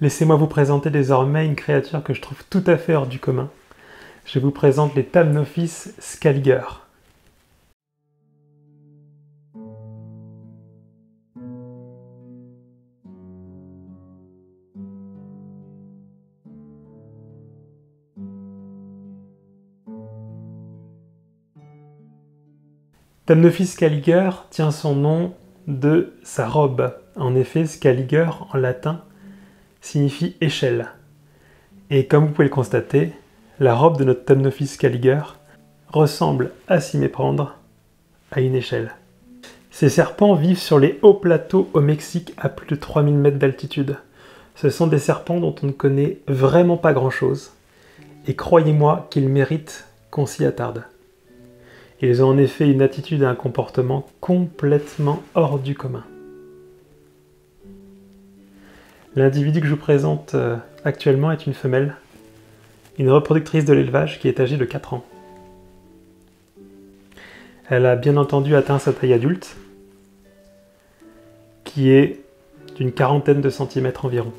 Laissez-moi vous présenter désormais une créature que je trouve tout à fait hors du commun. Je vous présente les Thamnophis scaliger. Thamnophis scaliger tient son nom de sa robe. En effet, scaliger en latin signifie échelle. Et comme vous pouvez le constater, la robe de notre Thamnophis scaliger ressemble à s'y méprendre à une échelle. Ces serpents vivent sur les hauts plateaux au Mexique à plus de 3000 mètres d'altitude. Ce sont des serpents dont on ne connaît vraiment pas grand-chose. Et croyez-moi qu'ils méritent qu'on s'y attarde. Ils ont en effet une attitude et un comportement complètement hors du commun. L'individu que je vous présente actuellement est une femelle, une reproductrice de l'élevage qui est âgée de 4 ans. Elle a bien entendu atteint sa taille adulte, qui est d'une quarantaine de centimètres environ.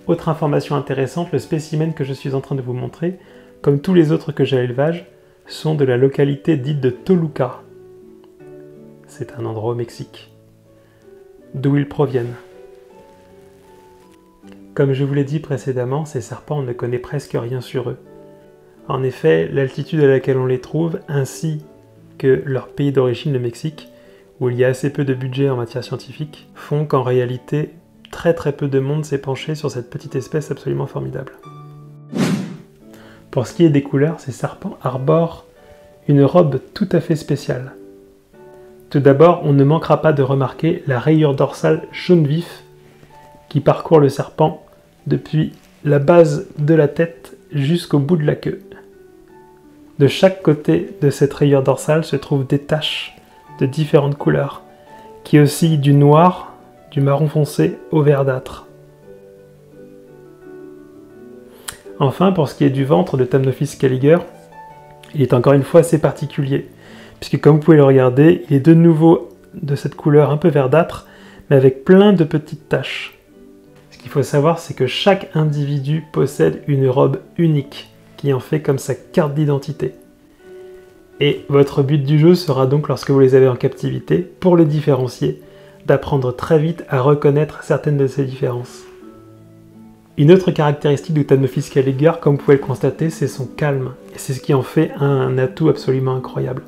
Autre information intéressante, le spécimen que je suis en train de vous montrer, comme tous les autres que j'ai à l'élevage, sont de la localité dite de Toluca. C'est un endroit au Mexique, d'où ils proviennent. Comme je vous l'ai dit précédemment, ces serpents, on ne connaît presque rien sur eux. En effet, l'altitude à laquelle on les trouve, ainsi que leur pays d'origine, le Mexique, où il y a assez peu de budget en matière scientifique, font qu'en réalité, très peu de monde s'est penché sur cette petite espèce absolument formidable. Pour ce qui est des couleurs, ces serpents arborent une robe tout à fait spéciale. Tout d'abord, on ne manquera pas de remarquer la rayure dorsale jaune vif qui parcourt le serpent depuis la base de la tête jusqu'au bout de la queue. De chaque côté de cette rayure dorsale se trouvent des taches de différentes couleurs qui oscillent du noir, du marron foncé au verdâtre. Enfin, pour ce qui est du ventre de Thamnophis scaliger, il est encore une fois assez particulier, puisque comme vous pouvez le regarder, il est de nouveau de cette couleur un peu verdâtre, mais avec plein de petites taches. Ce qu'il faut savoir, c'est que chaque individu possède une robe unique, qui en fait comme sa carte d'identité. Et votre but du jeu sera donc, lorsque vous les avez en captivité, pour les différencier, d'apprendre très vite à reconnaître certaines de ces différences. Une autre caractéristique du Thamnophis scaliger, comme vous pouvez le constater, c'est son calme, et c'est ce qui en fait un atout absolument incroyable.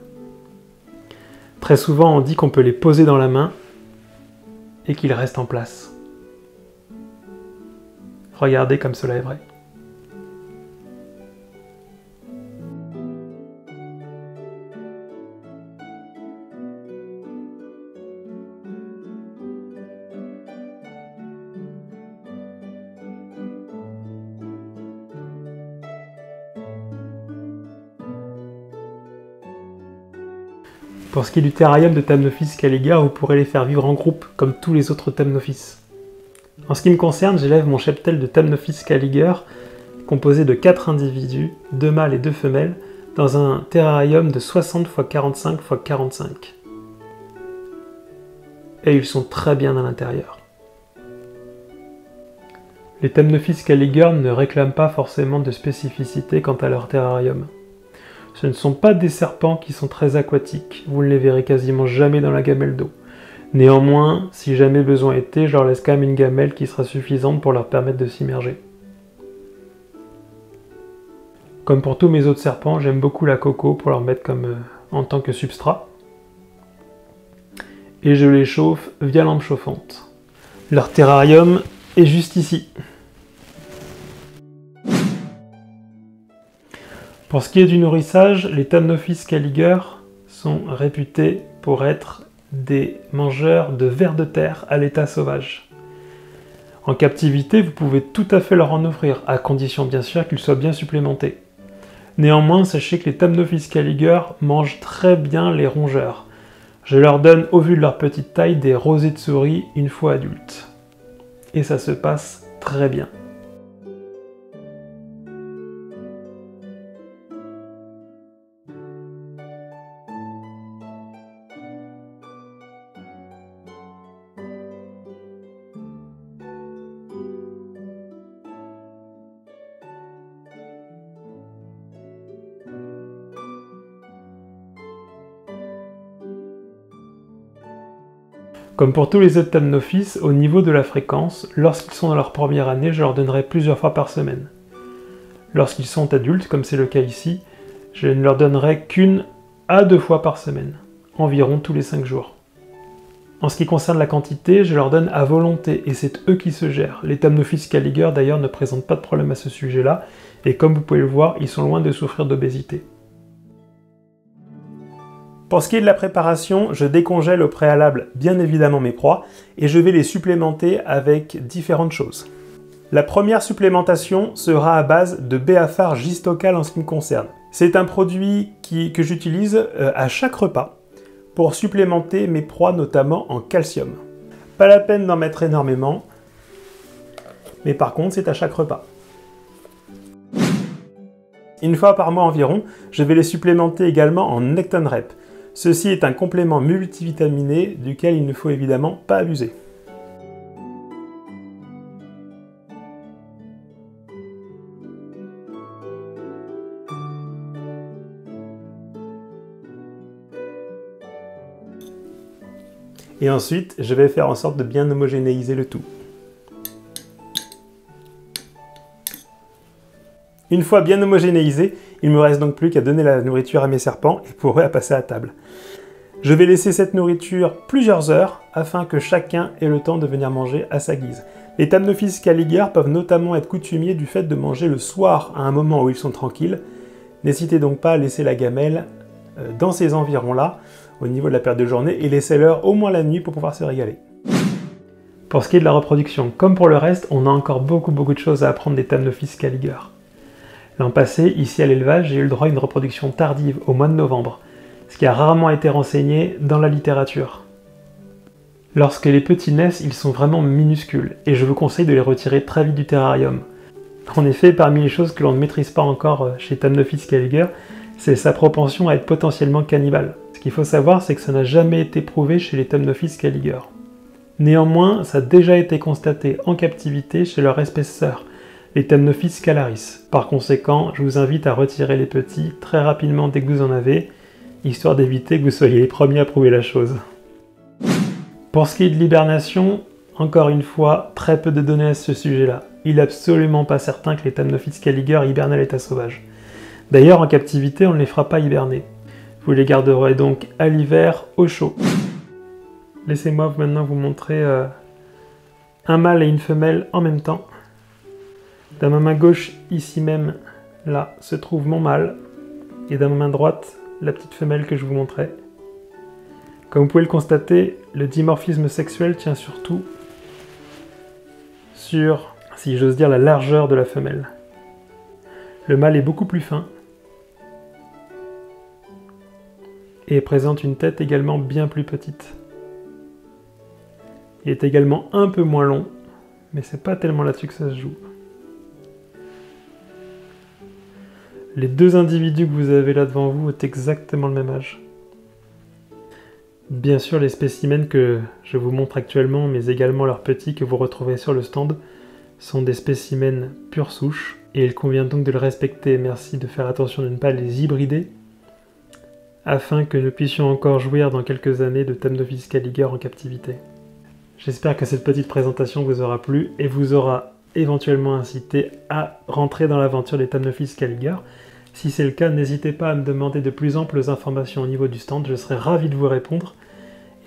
Très souvent, on dit qu'on peut les poser dans la main et qu'ils restent en place. Regardez comme cela est vrai. Pour ce qui est du terrarium de Thamnophis scaliger, vous pourrez les faire vivre en groupe, comme tous les autres Thamnophis. En ce qui me concerne, j'élève mon cheptel de Thamnophis scaliger, composé de 4 individus, 2 mâles et 2 femelles, dans un terrarium de 60 x 45 x 45. Et ils sont très bien à l'intérieur. Les Thamnophis scaliger ne réclament pas forcément de spécificité quant à leur terrarium. Ce ne sont pas des serpents qui sont très aquatiques, vous ne les verrez quasiment jamais dans la gamelle d'eau. Néanmoins, si jamais besoin était, je leur laisse quand même une gamelle qui sera suffisante pour leur permettre de s'immerger. Comme pour tous mes autres serpents, j'aime beaucoup la coco pour leur mettre en tant que substrat. Et je les chauffe via lampe chauffante. Leur terrarium est juste ici. Pour ce qui est du nourrissage, les Thamnophis scaliger sont réputés pour être des mangeurs de vers de terre à l'état sauvage. En captivité, vous pouvez tout à fait leur en offrir, à condition bien sûr qu'ils soient bien supplémentés. Néanmoins, sachez que les Thamnophis scaliger mangent très bien les rongeurs. Je leur donne, au vu de leur petite taille, des rosées de souris une fois adultes. Et ça se passe très bien. Comme pour tous les autres Thamnophis, au niveau de la fréquence, lorsqu'ils sont dans leur première année, je leur donnerai plusieurs fois par semaine. Lorsqu'ils sont adultes, comme c'est le cas ici, je ne leur donnerai qu'une à 2 fois par semaine, environ tous les 5 jours. En ce qui concerne la quantité, je leur donne à volonté, et c'est eux qui se gèrent. Les Thamnophis Scaliger d'ailleurs ne présentent pas de problème à ce sujet-là, et comme vous pouvez le voir, ils sont loin de souffrir d'obésité. Pour ce qui est de la préparation, je décongèle au préalable bien évidemment mes proies, et je vais les supplémenter avec différentes choses. La première supplémentation sera à base de Béafar Gistocal en ce qui me concerne. C'est un produit que j'utilise à chaque repas pour supplémenter mes proies, notamment en calcium. Pas la peine d'en mettre énormément, mais par contre c'est à chaque repas. Une fois par mois environ, je vais les supplémenter également en Nectonrep. Ceci est un complément multivitaminé duquel il ne faut évidemment pas abuser. Et ensuite, je vais faire en sorte de bien homogénéiser le tout. Une fois bien homogénéisé, il ne me reste donc plus qu'à donner la nourriture à mes serpents et pour eux à passer à table. Je vais laisser cette nourriture plusieurs heures afin que chacun ait le temps de venir manger à sa guise. Les Thamnophis Scaliger peuvent notamment être coutumiers du fait de manger le soir à un moment où ils sont tranquilles. N'hésitez donc pas à laisser la gamelle dans ces environs-là, au niveau de la période de journée, et laissez-leur au moins la nuit pour pouvoir se régaler. Pour ce qui est de la reproduction, comme pour le reste, on a encore beaucoup de choses à apprendre des Thamnophis Scaliger. L'an passé, ici à l'élevage, j'ai eu le droit à une reproduction tardive au mois de novembre, ce qui a rarement été renseigné dans la littérature. Lorsque les petits naissent, ils sont vraiment minuscules, et je vous conseille de les retirer très vite du terrarium. En effet, parmi les choses que l'on ne maîtrise pas encore chez Thamnophis Scaliger, c'est sa propension à être potentiellement cannibale. Ce qu'il faut savoir, c'est que ça n'a jamais été prouvé chez les Thamnophis Scaliger. Néanmoins, ça a déjà été constaté en captivité chez leur espèce sœur, les Thamnophis scalaris. Par conséquent, je vous invite à retirer les petits très rapidement dès que vous en avez, histoire d'éviter que vous soyez les premiers à prouver la chose. Pour ce qui est de l'hibernation, encore une fois, très peu de données à ce sujet-là. Il n'est absolument pas certain que les Thamnophis Scaliger hibernent à l'état sauvage. D'ailleurs, en captivité, on ne les fera pas hiberner. Vous les garderez donc à l'hiver au chaud. Laissez-moi maintenant vous montrer un mâle et une femelle en même temps. Dans ma main gauche, ici même, là, se trouve mon mâle. Et dans ma main droite, la petite femelle que je vous montrais. Comme vous pouvez le constater, le dimorphisme sexuel tient surtout sur, si j'ose dire, la largeur de la femelle. Le mâle est beaucoup plus fin et présente une tête également bien plus petite. Il est également un peu moins long, mais c'est pas tellement là-dessus que ça se joue. Les deux individus que vous avez là devant vous ont exactement le même âge. Bien sûr, les spécimens que je vous montre actuellement, mais également leurs petits que vous retrouverez sur le stand, sont des spécimens pure souche, et il convient donc de le respecter. Merci de faire attention de ne pas les hybrider, afin que nous puissions encore jouir dans quelques années de Thamnophis Scaliger en captivité. J'espère que cette petite présentation vous aura plu et vous aura éventuellement incité à rentrer dans l'aventure des Thamnophis Scaliger. Si c'est le cas, n'hésitez pas à me demander de plus amples informations au niveau du stand, je serai ravi de vous répondre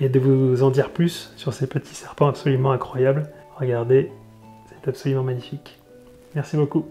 et de vous en dire plus sur ces petits serpents absolument incroyables. Regardez, c'est absolument magnifique. Merci beaucoup.